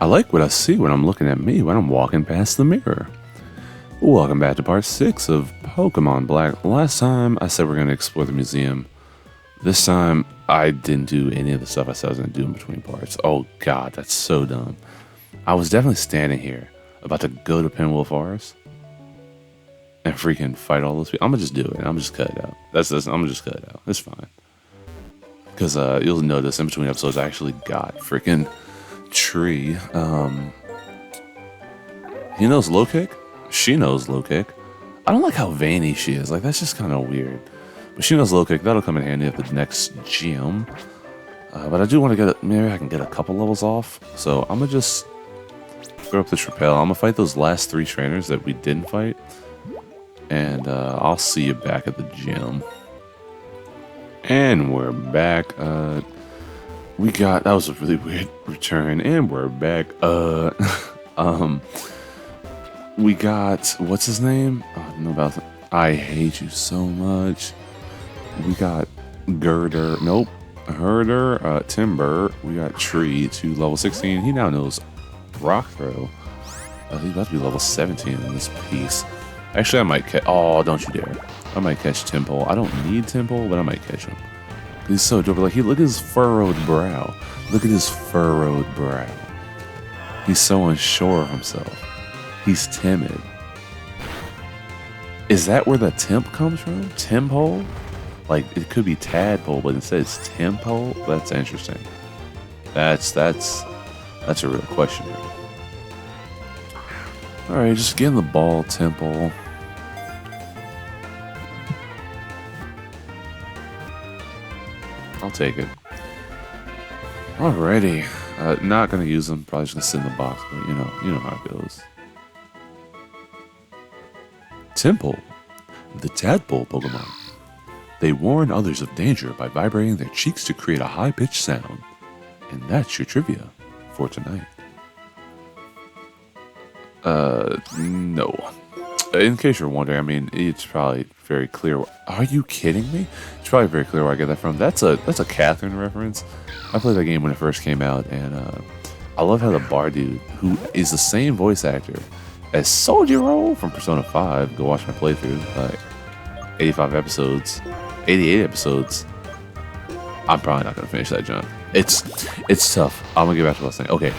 like what I see when I'm looking at me when I'm walking past the mirror. Welcome back to part 6 of Pokemon Black. Last time I said we're going to explore the museum. This time I didn't do any of the stuff I said I was going to do in between parts. Oh god, that's so dumb. I was definitely standing here about to go to Pinwheel Forest and freaking fight all those people. I'm going to just do it. I'm just cut it out. I'm going to just cut it out. It's fine. Because you'll notice in between episodes I actually got freaking Tree. He knows low kick. She knows low kick. I don't like how veiny she is. Like, that's just kind of weird. But she knows low kick. That'll come in handy at the next gym. But I do want to get maybe I can get a couple levels off. So I'm going to just throw up this repel. I'm going to fight those last 3 trainers that we didn't fight. And I'll see you back at the gym. And we're back. That was a really weird return. And we're back. We got, what's his name? I don't know about that. I hate you so much. We got Herder, Timber. We got Tree to level 16. He now knows Rock Throw. He's about to be level 17 in this piece. Actually, I might catch, oh, don't you dare. I might catch Temple. I don't need Temple, but I might catch him. He's so dope. Like, look at his furrowed brow. Look at his furrowed brow. He's so unsure of himself. He's timid. Is that where the temp comes from? Tempo? Like, it could be tadpole, but instead it's tempo? That's interesting. That's a real question. Alright, just get in the ball, Temple. I'll take it. Alrighty. Not gonna use them, probably just gonna sit in the box, but you know how it goes. Temple, the tadpole Pokemon. They warn others of danger by vibrating their cheeks to create a high-pitched sound. And that's your trivia for tonight. No. In case you're wondering, I mean, it's probably very clear. Are you kidding me? It's probably very clear where I get that from. That's a Catherine reference. I played that game when it first came out, and I love how the bar dude, who is the same voice actor as Soldier from Persona 5, go watch my playthrough, like 85 episodes, 88 episodes. I'm probably not gonna finish that, John. It's tough. I'm gonna get back to what I was saying. Okay,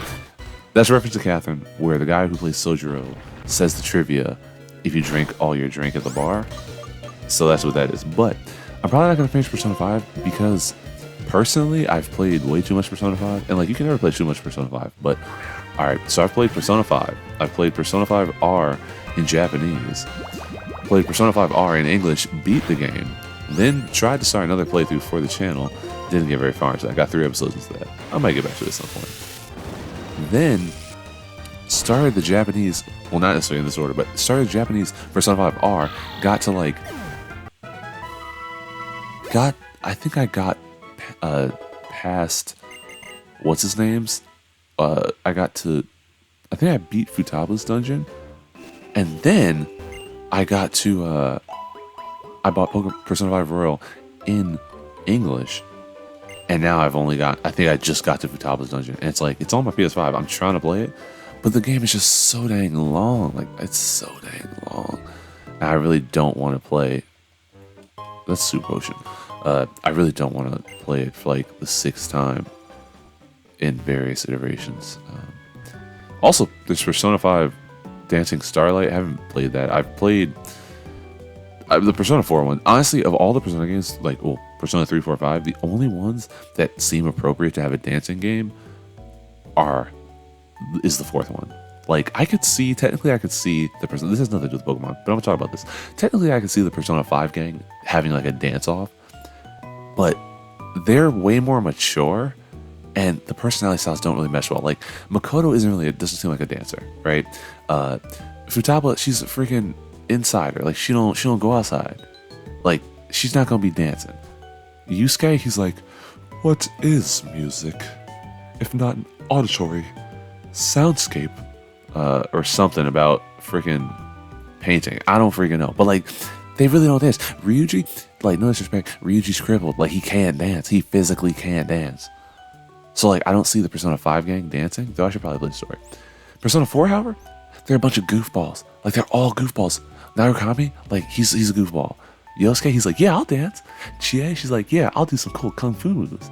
that's a reference to Catherine, where the guy who plays Sojiro says the trivia if you drink all your drink at the bar. So that's what that is. But I'm probably not gonna finish Persona 5 because personally I've played way too much Persona 5, and like, you can never play too much Persona 5. But alright, so I've played Persona 5. I've played Persona 5R in Japanese. Played Persona 5R in English, beat the game, then tried to start another playthrough for the channel. Didn't get very far into that. I got 3 episodes into that. I might get back to this at some point. Then started the Japanese, well, not necessarily in this order, but started the Japanese Persona 5R, got to like, I think I got past, what's his name's? I think I beat Futaba's dungeon, and then I got to, I bought Persona 5 Royal in English, and now I think I just got to Futaba's dungeon, and it's like, it's on my PS5, I'm trying to play it, but the game is just so dang long, like, it's so dang long, and I really don't want to play, that's Soup Potion, I really don't want to play it for like the 6th time in various iterations. Also, there's Persona 5 Dancing Starlight. I haven't played that. I've played the Persona 4 one. Honestly, of all the Persona games, like, well, Persona 3, 4, 5, the only ones that seem appropriate to have a dancing game is the 4th one. Like, technically I could see the Persona, this has nothing to do with Pokemon, but I'm gonna talk about this. Technically I could see the Persona 5 gang having like a dance-off, but they're way more mature, and the personality styles don't really mesh well. Like, Makoto doesn't seem like a dancer, right? Futaba, she's a freaking insider. Like, she don't go outside. Like, she's not gonna be dancing. Yusuke, he's like, what is music if not an auditory soundscape? Or something about freaking painting. I don't freaking know. But like, they really don't dance. Ryuji, like, no disrespect, Ryuji's crippled. Like, he can't dance. He physically can't dance. So like I don't see the Persona 5 gang dancing, though I should probably play the story. Persona 4, however, they're a bunch of goofballs. Like they're all goofballs. Narukami, like he's a goofball. Yosuke, he's like, yeah, I'll dance. Chie, she's like, yeah, I'll do some cool kung fu moves.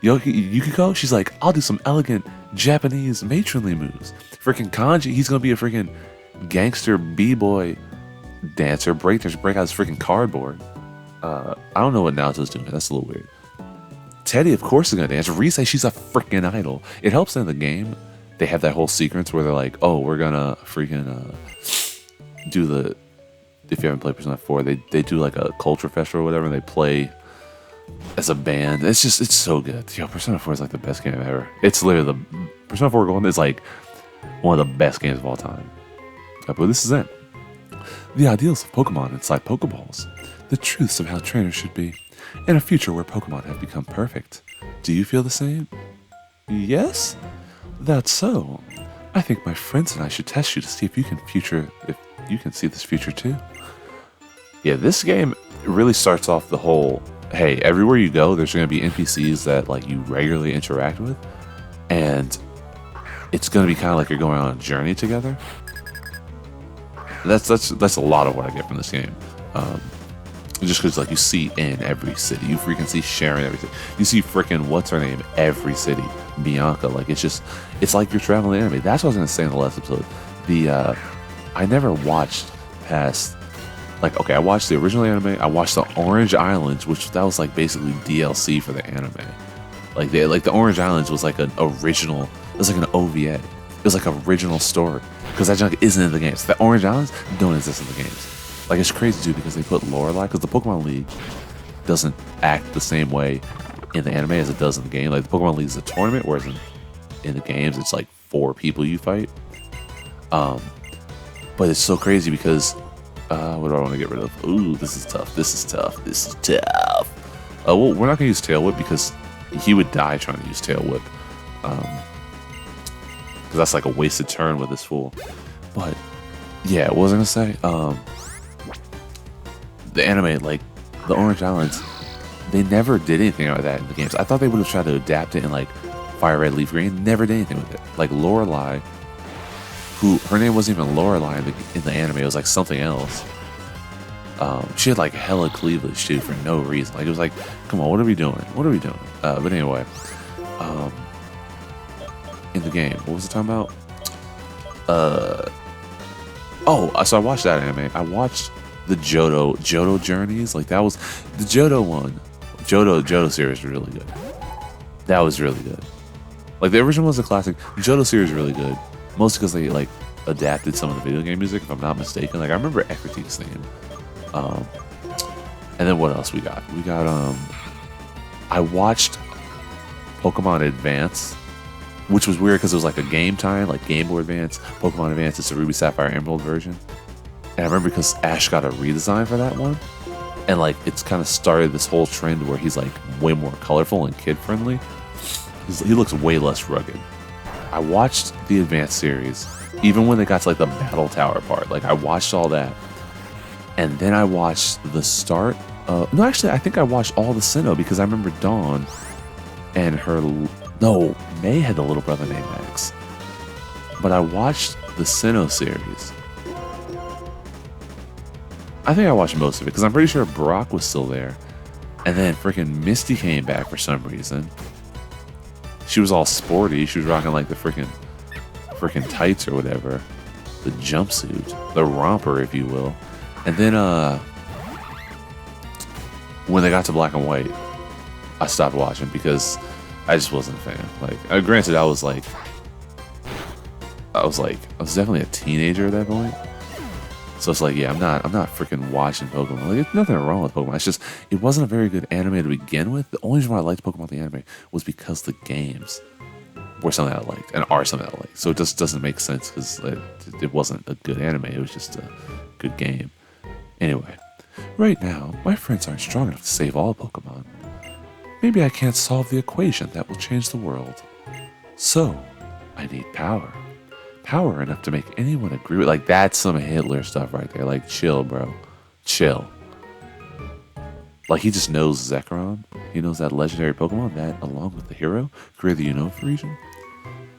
Yukiko, she's like, I'll do some elegant Japanese matronly moves. Freaking Kanji, he's gonna be a freaking gangster b-boy dancer, break out his freaking cardboard. I don't know what Naoto's doing. That's a little weird. Teddy, of course, is gonna dance. Rise, she's a freaking idol. It helps in the game. They have that whole sequence where they're like, oh, we're gonna freaking do the. If you haven't played Persona 4, they do like a culture festival or whatever. And they play as a band. It's so good. Yo, Persona 4 is like the best game ever. It's literally the Persona 4 Golden is like one of the best games of all time. But this is it. The ideals of Pokemon inside Pokeballs. The truths of how trainers should be. In a future where Pokemon have become perfect. Do you feel the same? Yes? That's so. I think my friends and I should test you to see if you can see this future too. Yeah, this game really starts off the whole, hey, everywhere you go, there's going to be NPCs that like you regularly interact with, and it's going to be kind of like you're going on a journey together. That's a lot of what I get from this game. Just because like you see in every city, you freaking see Sharon every city. You see freaking what's her name every city, Bianca. Like it's like you're traveling the anime. That's what I was gonna say in the last episode. I never watched past. Like, okay, I watched the original anime. I watched the Orange Islands, that was like basically DLC for the anime. Like the Orange Islands was like an original. It was like an OVA. It was like an original story because that junk isn't in the games. The Orange Islands don't exist in the games. Like it's crazy too because they put Lorelei, because the Pokemon League doesn't act the same way in the anime as it does in the game. Like the Pokemon League is a tournament, whereas in the games it's like 4 people you fight. But it's so crazy because what do I want to get rid of? Ooh, this is tough. Well, we're not gonna use Tail Whip because he would die trying to use Tail Whip. Because that's like a wasted turn with this fool. But yeah, what was I gonna say? The anime, like the Orange Islands, they never did anything like that in the games. I thought they would have tried to adapt it in like Fire Red, Leaf Green. Never did anything with it. Like Lorelei, who her name wasn't even Lorelei in the anime. It was like something else. She had like hella cleavage too for no reason. Like it was like, come on, what are we doing? But anyway, in the game, what was it talking about? So I watched that anime. I watched the Johto journeys. Like that was the Johto one. Johto series was really good. That was really good. Like the original was a classic. The Johto series is really good. Mostly because they like adapted some of the video game music, if I'm not mistaken. Like I remember Ecrite's theme. And then what else we got? I watched Pokemon Advance, which was weird because it was like a game time, like Game Boy Advance, Pokemon Advance. It's a Ruby Sapphire Emerald version. And I remember because Ash got a redesign for that one. And like it's kind of started this whole trend where he's like way more colorful and kid friendly. He looks way less rugged. I watched the Advance series, even when they got to like the Battle Tower part. Like I watched all that. And then I watched the start. No, actually, I think I watched all the Sinnoh because I remember Dawn and May had a little brother named Max. But I watched the Sinnoh series. I think I watched most of it because I'm pretty sure Brock was still there. And then freaking Misty came back for some reason. She was all sporty. She was rocking like the freaking tights or whatever. The jumpsuit. The romper, if you will. And then when they got to Black and White, I stopped watching because I just wasn't a fan. Like, granted, I was definitely a teenager at that point. So it's like, yeah, I'm not freaking watching Pokemon. Like, there's nothing wrong with Pokemon. It's just, it wasn't a very good anime to begin with. The only reason why I liked Pokemon the anime was because the games were something I liked and are something I liked. So it just doesn't make sense because it wasn't a good anime. It was just a good game. Anyway, right now, my friends aren't strong enough to save all Pokemon. Maybe I can't solve the equation that will change the world. So, I need power. Power enough to make anyone agree with. Like, that's some Hitler stuff right there. Like, chill, bro. Chill. Like, he just knows Zekrom. He knows that legendary Pokemon that, along with the hero, create the Unova region.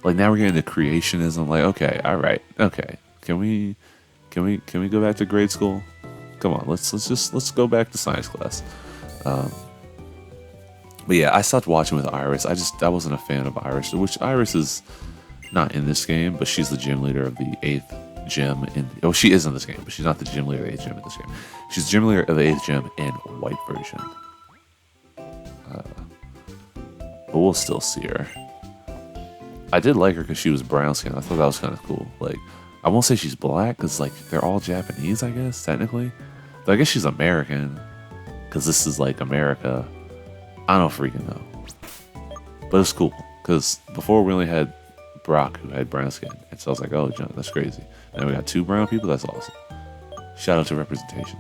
Like now we're getting into creationism. Like, okay, all right, okay. Can we go back to grade school? Come on, let's go back to science class. But yeah, I stopped watching with Iris. I wasn't a fan of Iris, which Iris is not in this game, but she's the gym leader of the 8th gym in. Oh, she is in this game, but she's not the gym leader of the 8th gym in this game. She's the gym leader of the 8th gym in white version. But we'll still see her. I did like her because she was brown skin. I thought that was kind of cool. Like, I won't say she's black because like they're all Japanese, I guess technically. But I guess she's American because this is like America. I don't freaking know. But it's cool because before we only had Brock who had brown skin, and so I was like, oh, John, that's crazy. Now we got 2 brown people. That's awesome. Shout out to representation.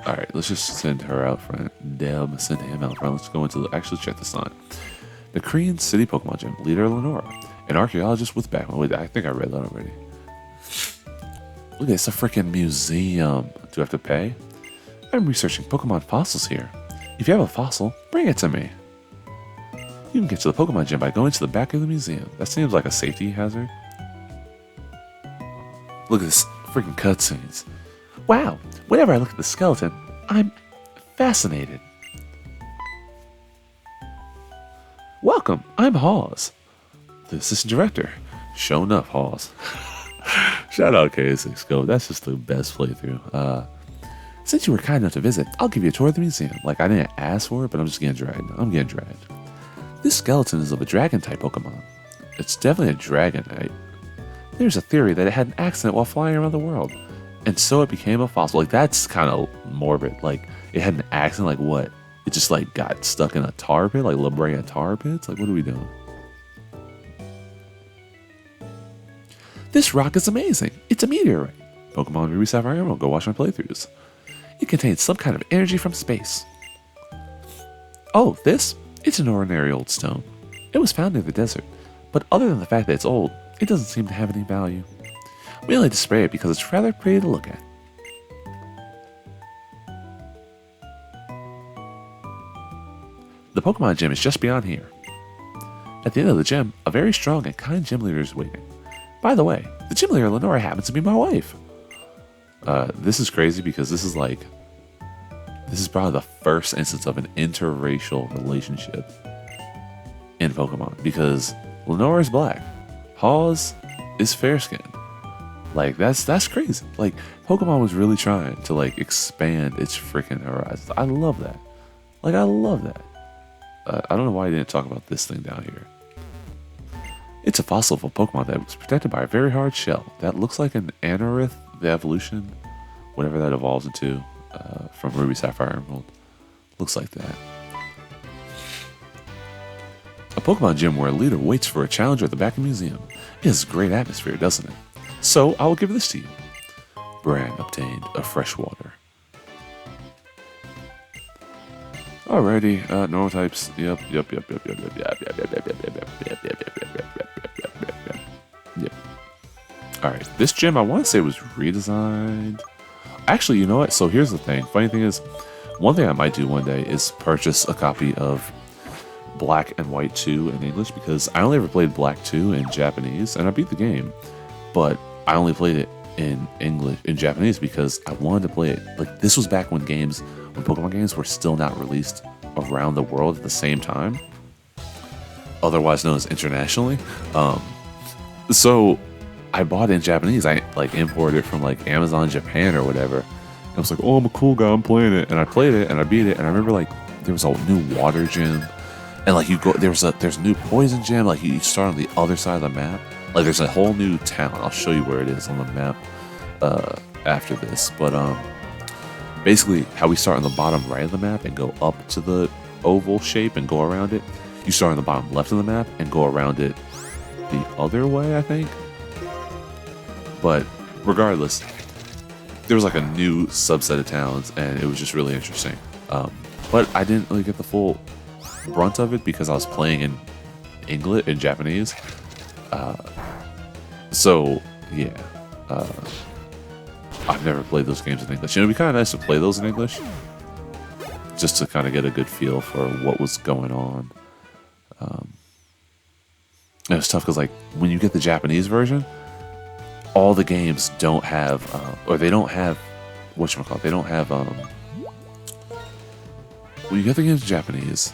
All right, let's just send her out front. Send him out front. Let's go into actually check this on. The Korean City Pokemon Gym leader Lenora, an archaeologist with background. Wait, I think I read that already. Look, it's a freaking museum. Do I have to pay? I'm researching Pokemon fossils here. If you have a fossil, bring it to me. You can get to the Pokemon Gym by going to the back of the museum. That seems like a safety hazard. Look at this freaking cutscenes. Wow, whenever I look at the skeleton, I'm fascinated. Welcome, I'm Hawes, the assistant director. Show enough, Hawes. Shout out KS6 Go, that's just the best playthrough. Since you were kind enough to visit, I'll give you a tour of the museum. Like, I didn't ask for it, but I'm just getting dragged. I'm getting dragged. This skeleton is of a dragon-type Pokemon. It's definitely a Dragonite. There's a theory that it had an accident while flying around the world, and so it became a fossil. Like, that's kind of morbid. Like, it had an accident, like what? It just, like, got stuck in a tar pit? Like, La Brea tar pits? Like, what are we doing? This rock is amazing. It's a meteorite. Pokemon Ruby Sapphire Emerald, go watch my playthroughs. It contains some kind of energy from space. Oh, this? It's an ordinary old stone. It was found in the desert, but other than the fact that it's old, it doesn't seem to have any value. We only display it because it's rather pretty to look at. The Pokemon Gym is just beyond here. At the end of the gym, a very strong and kind gym leader is waiting. By the way, the gym leader Lenora happens to be my wife. This is crazy because this is probably the first instance of an interracial relationship in Pokemon because Lenora is black, Hawes is fair-skinned. Like that's crazy. Like Pokemon was really trying to like expand its freaking horizons. I love that. Like I love that. I don't know why I didn't talk about this thing down here. It's a fossil of a Pokemon that was protected by a very hard shell that looks like an Anorith, the evolution, whatever that evolves into from Ruby Sapphire Emerald. Looks like that. A Pokemon gym where a leader waits for a challenger at the back of the museum. It has a great atmosphere, doesn't it? So I will give this to you. Brand obtained a freshwater. Alrighty, normal types. Yep. Alright, this gym I want to say was redesigned. Actually, you know what? So here's the thing. Funny thing is, one thing I might do one day is purchase a copy of Black and White 2 in English because I only ever played Black 2 in Japanese and I beat the game, but I only played it in Japanese because I wanted to play it. Like this was back when Pokemon games were still not released around the world at the same time, otherwise known as internationally. So I bought it in Japanese. I like imported it from like Amazon Japan or whatever. And I was like, oh, I'm a cool guy, I'm playing it, and I played it and I beat it. And I remember like there was a new water gym, and like there's a new poison gym. Like you start on the other side of the map. Like there's a whole new town. I'll show you where it is on the map after this. But basically how we start on the bottom right of the map and go up to the oval shape and go around it. You start on the bottom left of the map and go around it the other way, I think. But regardless, there was like a new subset of towns and it was just really interesting. But I didn't really get the full brunt of it because I was playing in English, in Japanese. So yeah. I've never played those games in English. It'd be kind of nice to play those in English, just to kind of get a good feel for what was going on. It was tough because, like, when you get the Japanese version, all the games don't have, or they don't have, whatchamacallit, they don't have, when you get the games in Japanese,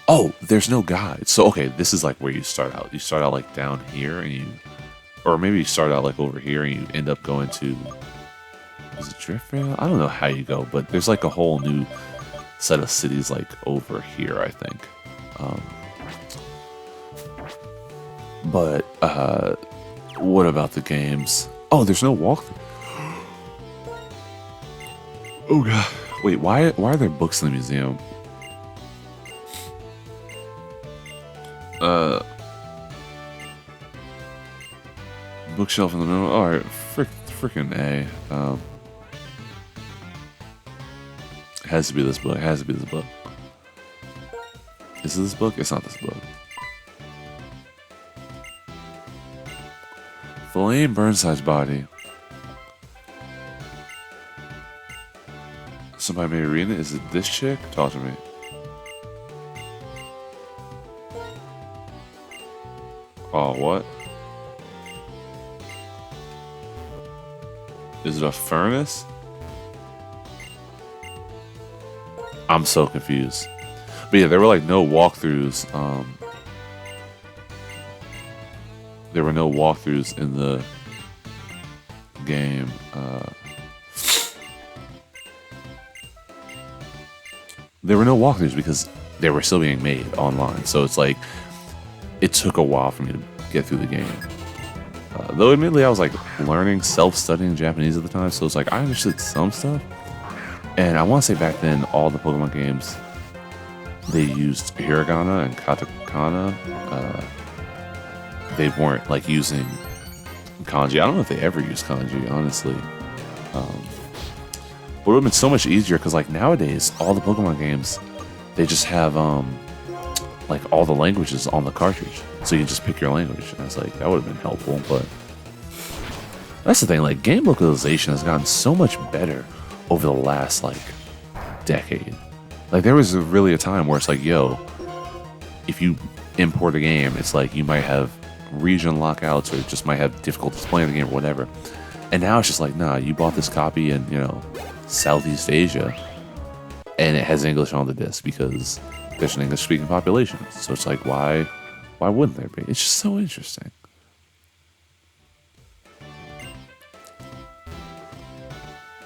oh, there's no guide. So, okay, this is like where you start out. You start out like down here, and you, or maybe you start out like over here, and you end up going to, is it Driftveil? I don't know how you go, but there's like a whole new set of cities like over here, I think. But what about the games? Oh, there's no walkthrough. Oh god. Wait, why are there books in the museum? Bookshelf in the middle. All right, freaking A. It has to be this book. It has to be this book. Is it this book? It's not this book. Flame Burnside's body. Somebody may be reading it. Is it this chick? Talk to me. Oh, what? Is it a furnace? I'm so confused. But yeah, there were like no walkthroughs. There were no walkthroughs in the game. There were no walkthroughs because they were still being made online. So it's like, it took a while for me to get through the game. Though admittedly I was like learning, self-studying Japanese at the time. So it's like, I understood some stuff. And I want to say back then, all the Pokemon games, they used hiragana and katakana. They weren't like using kanji. I don't know if they ever used kanji, honestly. But it would have been so much easier because like nowadays, all the Pokemon games, they just have like all the languages on the cartridge. So you can just pick your language. And I was like, that would have been helpful. But that's the thing, like game localization has gotten so much better over the last like decade. Like there was really a time where it's like, yo, if you import a game, it's like you might have region lockouts or just might have difficulties playing the game or whatever. And now it's just like, nah, you bought this copy in, you know, Southeast Asia and it has English on the disc because there's an English speaking population. So it's like, why wouldn't there be? It's just so interesting.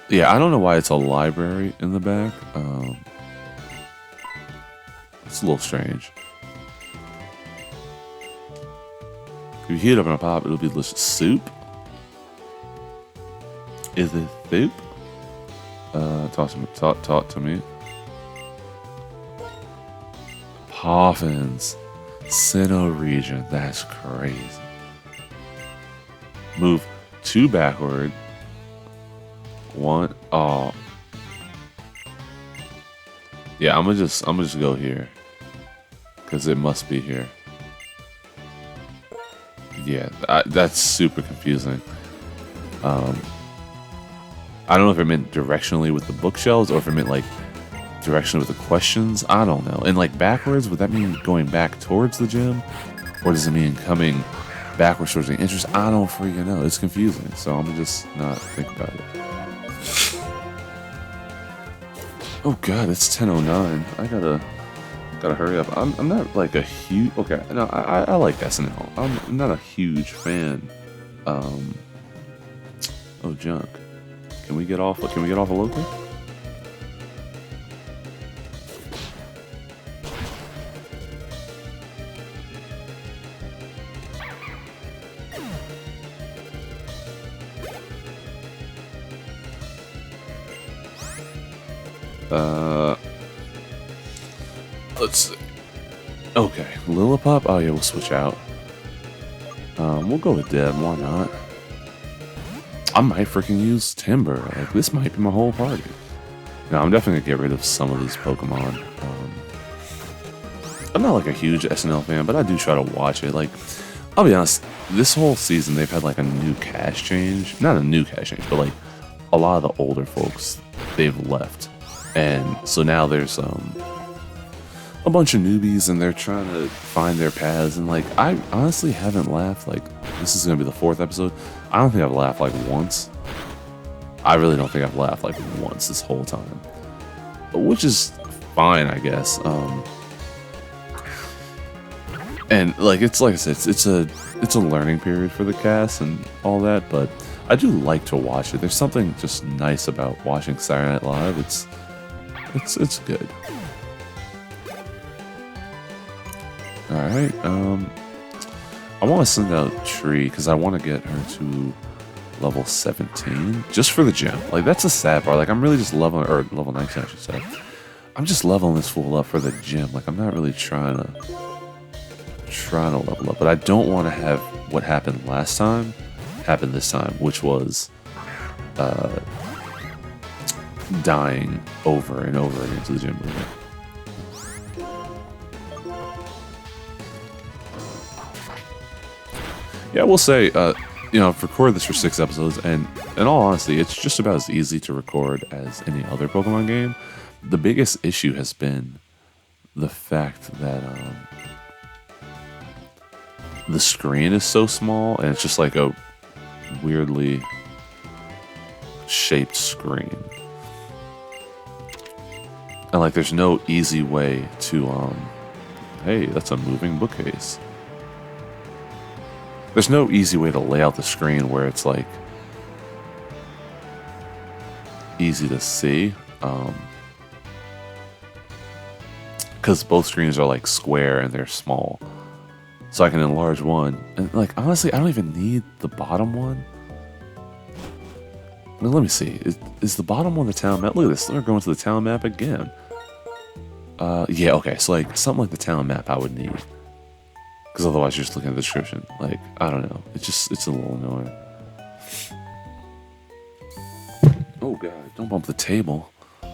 Yeah, I don't know why it's a library in the back. It's a little strange. If you heat it up in a pop, it'll be delicious. Soup? Is it soup? Talk to me. Poffins. Sinnoh region. That's crazy. Move 2 backward. 1. Oh. Yeah, I'm gonna just go here. Cause it must be here. Yeah, that's super confusing. I don't know if it meant directionally with the bookshelves or if it meant like directionally with the questions. I don't know. And like backwards, would that mean going back towards the gym? Or does it mean coming backwards towards the entrance? I don't freaking know. It's confusing. So I'm gonna just not think about it. Oh god, it's 10:09. I gotta hurry up. I'm not like a huge. Okay, no, I like SNL. I'm not a huge fan. Oh, junk. Can we get off? Can we get off a local? Let's see. Okay, Lillipup. Oh yeah, we'll switch out. We'll go with Deb. Why not? I might freaking use Timber. Like this might be my whole party. No, I'm definitely gonna get rid of some of these Pokemon. I'm not like a huge SNL fan, but I do try to watch it. Like, I'll be honest, this whole season they've had like a new cast change. Not a new cast change, but like a lot of the older folks, they've left. And so now there's a bunch of newbies and they're trying to find their paths. And like, I honestly haven't laughed. Like, this is going to be the 4th episode. I don't think I've laughed like once. I really don't think I've laughed like once this whole time, which is fine, I guess. And like it's like I said, it's a learning period for the cast and all that. But I do like to watch it. There's something just nice about watching Saturday Night Live. It's good. All right. I want to send out Tree because I want to get her to level 17 just for the gym. Like, that's a sad part. Like, I'm really just leveling, or level 19 I should say. I'm just leveling this fool up for the gym. Like, I'm not really trying to level up, but I don't want to have what happened last time happen this time, which was dying over and over again to the gym room. Yeah, I will say, you know, I've recorded this for 6 episodes, and in all honesty, it's just about as easy to record as any other Pokemon game. The biggest issue has been the fact that the screen is so small, and it's just like a weirdly shaped screen. And like, there's no easy way to, hey, that's a moving bookcase. There's no easy way to lay out the screen where it's like easy to see, because both screens are like square and they're small. So I can enlarge one, and like honestly, I don't even need the bottom one. I mean, let me see. Is the bottom one the town map? Look at this. We're going to the town map again. Yeah, okay. So like something like the town map I would need. Because otherwise you're just looking at the description. Like, I don't know. It's a little annoying. Oh god, don't bump the table. I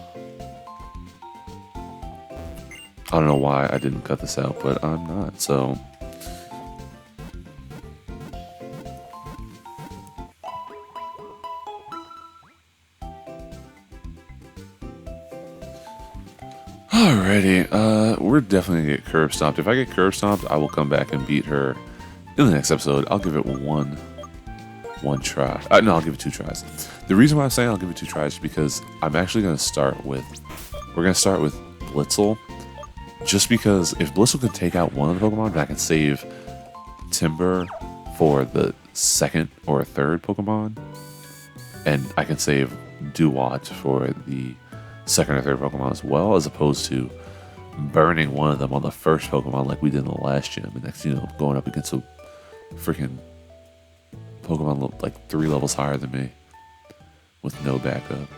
don't know why I didn't cut this out, but I'm not, so... Alrighty, we're definitely gonna get curb stomped. If I get curb stomped, I will come back and beat her in the next episode. I'll give it one try. No, I'll give it 2 tries. The reason why I'm saying I'll give it 2 tries is because I'm actually gonna start with, we're gonna start with Blitzel, just because if Blitzel can take out one of the Pokemon, then I can save Timber for the 2nd or 3rd Pokemon, and I can save Duat for the 2nd or 3rd Pokemon as well, as opposed to burning one of them on the first Pokemon like we did in the last gym, and next, you know, going up against a freaking Pokemon like 3 levels higher than me with no backup.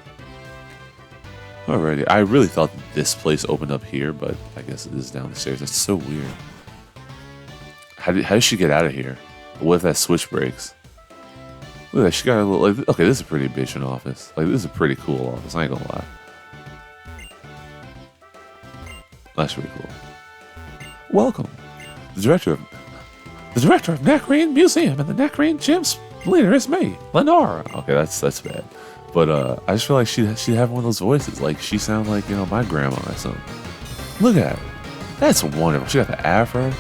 Alrighty, I really thought this place opened up here, but I guess it is down the stairs. That's so weird. How does she get out of here? What if that switch breaks? Look at that, she got a little, like, okay, this is a pretty bitchin' office. Like, this is a pretty cool office, I ain't gonna lie. That's pretty cool. Welcome. The director of Nakreen Museum and the Nakreen Gym's leader is me, Lenora. Okay, that's bad. But I just feel like she'd have one of those voices. Like, she sounds like, you know, my grandma or something. Look at her. That's wonderful. She got the afro.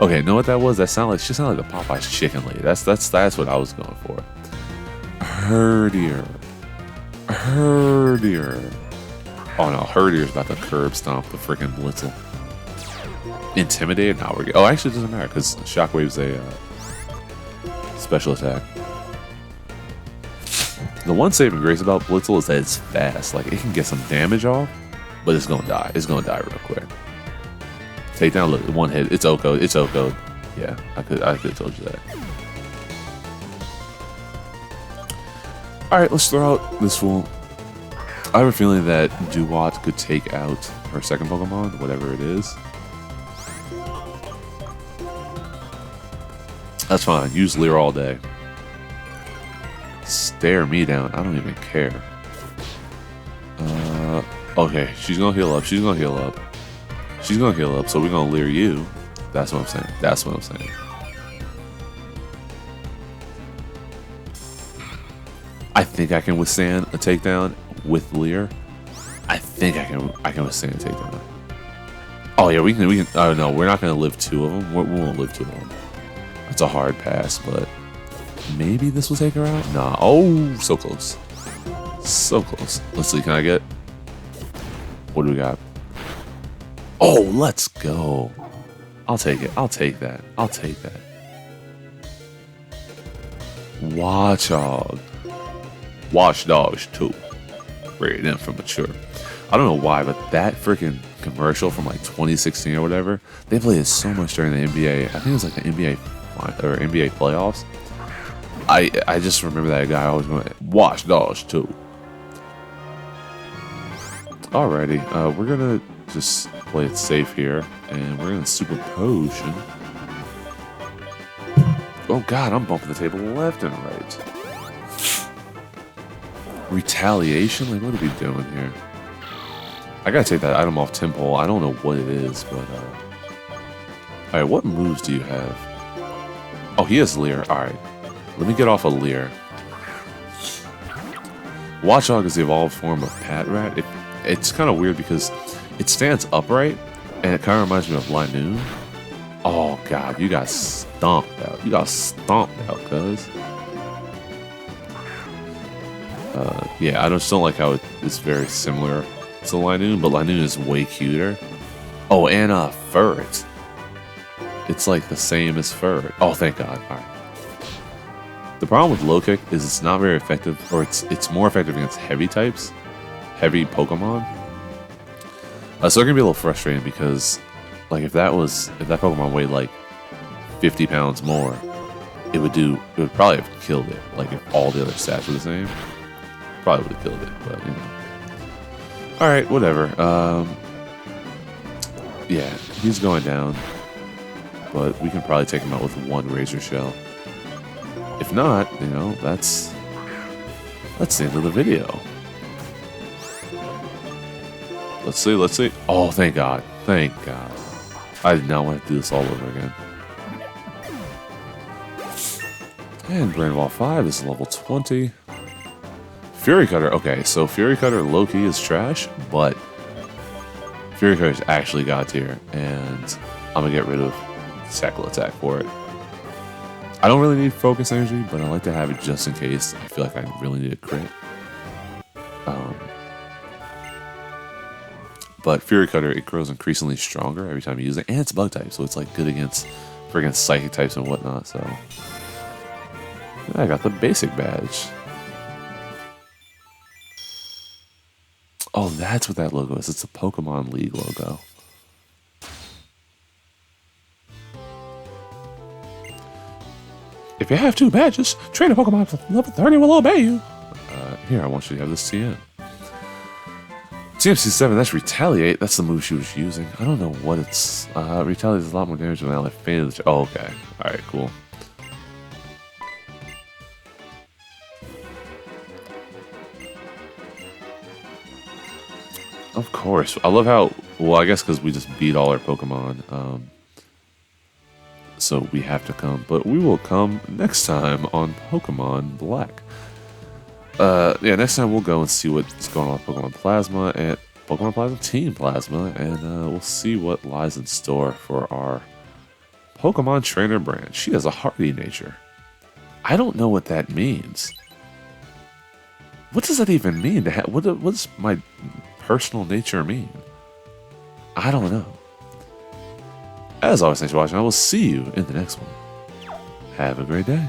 Okay, know what that was? She sounded like the Popeyes chicken lady. That's what I was going for. Herdier. Oh no, Herdier's about to curb stomp the freaking Blitzel. Intimidate? No, we're good. Oh, actually, it doesn't matter because Shockwave's a special attack. The one saving grace about Blitzel is that it's fast. Like, it can get some damage off, but it's gonna die. It's gonna die real quick. Take down, look, 1 hit. It's O-code. It's O-code. Yeah, I could have told you that. Alright, let's throw out this fool. I have a feeling that Duat could take out her 2nd Pokemon, whatever it is. That's fine. Use Leer all day. Stare me down. I don't even care. Okay, she's gonna heal up. She's gonna heal up. So we're gonna Leer you. That's what I'm saying. I think I can withstand a takedown with Lear. I think I can withstand a takedown. Oh yeah, we can. Oh no, we're not gonna live 2 of them. We won't live 2 of them. It's a hard pass, but maybe this will take her out. Nah. Oh, so close. So close. Let's see. Can I get? What do we got? Oh, let's go. I'll take it. I'll take that. I'll take that. Watchdog. Watch Dogs 2. Rated M for mature. I don't know why, but that freaking commercial from like 2016 or whatever, they played it so much during the NBA. I think it was like the NBA or NBA playoffs. I just remember that guy always going, Watch Dogs 2. Alrighty, we're gonna just play it safe here, and we're gonna super potion. Oh god, I'm bumping the table left and right. Retaliation? Like, what are we doing here? I gotta take that item off Temple. I don't know what it is, but alright, what moves do you have? Oh, he has Lear. Alright. Let me get off of Lear. Watchdog is the evolved form of Pat Rat. It's kind of weird because it stands upright, and it kind of reminds me of Linoon. Oh god, you got stomped out. You got stomped out, cuz. Yeah, I just don't like how it's very similar to Linoon, but Linoon is way cuter. Oh, and Ferret. It's like the same as Ferret. Oh, thank god. Alright. The problem with low kick is it's not very effective, or it's more effective against heavy types. Heavy Pokemon. So it can be a little frustrating because, like, if that Pokemon weighed like 50 pounds more, it would probably have killed it. Like if all the other stats were the same, probably would have killed it. But you know, all right, whatever. Yeah, he's going down, but we can probably take him out with 1 Razor Shell. If not, you know, that's the end of the video. Let's see. Oh, thank God. Thank God. I did not want to do this all over again. And Brain Ball 5 is level 20. Fury Cutter. Okay, so Fury Cutter low-key is trash, but Fury Cutter is actually God tier, and I'm going to get rid of Tackle Attack for it. I don't really need Focus Energy, but I like to have it just in case I feel like I really need a crit. But Fury Cutter, it grows increasingly stronger every time you use it, and it's bug type, so it's like good against friggin' psychic types and whatnot. So yeah, I got the basic badge. Oh, that's what that logo is. It's a Pokemon League logo. If you have 2 badges, train a Pokemon to level 30 will obey you. Here, I want you to have this TM. TMC7, that's Retaliate. That's the move she was using. I don't know what it's... Retaliate is a lot more damage than I fainted. Oh, okay. Alright, cool. Of course. I love how... Well, I guess because we just beat all our Pokemon. So we have to come. But we will come next time on Pokemon Black. Yeah, next time we'll go and see what's going on with Pokemon Plasma and Pokemon Plasma Team Plasma, and we'll see what lies in store for our Pokemon Trainer branch. She has a hardy nature. I don't know what that means. What does that even mean? What does my personal nature mean? I don't know. As always, thanks for watching. I will see you in the next one. Have a great day.